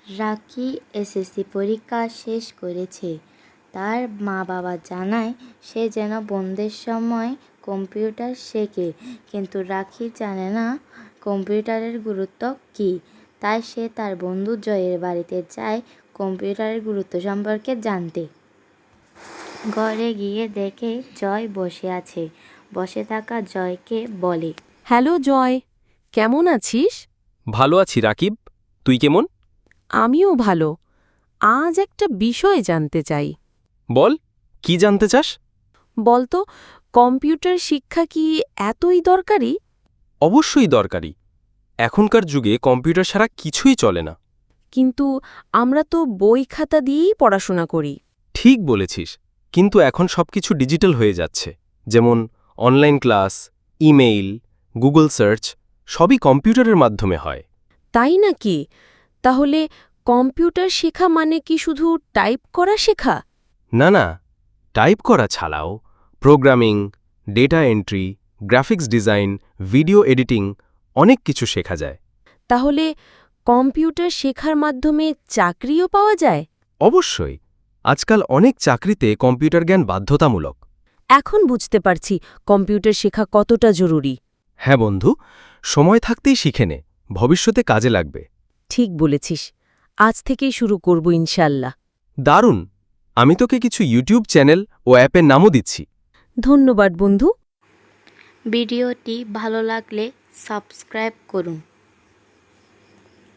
রাকি SSC পরীক্ষা শেষ করেছে। তার মা বাবা জানায় সে যেন বন্ধের সময় কম্পিউটার শেখে, কিন্তু রাকি জানে না কম্পিউটারের গুরুত্ব কী। তাই সে তার বন্ধু জয়ের বাড়িতে যায় কম্পিউটারের গুরুত্ব সম্পর্কে জানতে। ঘরে গিয়ে দেখে জয় বসে আছে। বসে থাকা জয়কে বলে, হ্যালো জয়, কেমন আছিস? ভালো আছি রাকিব, তুই কেমন? আমিও ভালো। আজ একটা বিষয় জানতে চাই। বল, কি জানতে চাস? বলতো, কম্পিউটার শিক্ষা কি এতই দরকারি? অবশ্যই দরকারি। এখনকার যুগে কম্পিউটার ছাড়া কিছুই চলে না। কিন্তু আমরা তো বই খাতা দিয়েই পড়াশোনা করি। ঠিক বলেছিস, কিন্তু এখন সবকিছু ডিজিটাল হয়ে যাচ্ছে। যেমন online class, email, Google search সবই কম্পিউটারের মাধ্যমে হয়। তাই নাকি? তাহলে কম্পিউটার শেখা মানে কি শুধু টাইপ করা শেখা? না না, টাইপ করা ছাড়াও programming, data entry, graphics design, video editing অনেক কিছু শেখা যায়। তাহলে কম্পিউটার শেখার মাধ্যমে চাকরিও পাওয়া যায়? অবশ্যই, আজকাল অনেক চাকরিতে কম্পিউটার জ্ঞান বাধ্যতামূলক। এখন বুঝতে পারছি কম্পিউটার শেখা কতটা জরুরি। হ্যাঁ বন্ধু, সময় থাকতেই শিখে নে, ভবিষ্যতে কাজে লাগবে। ঠিক বলেছিস, আজ থেকেই শুরু করব ইনশাল্লাহ। দারুণ, আমি তোকে কিছু ইউটিউব চ্যানেল ও অ্যাপের নামও দিচ্ছি। ধন্যবাদ বন্ধু। ভিডিওটি ভালো লাগলে সাবস্ক্রাইব করুন।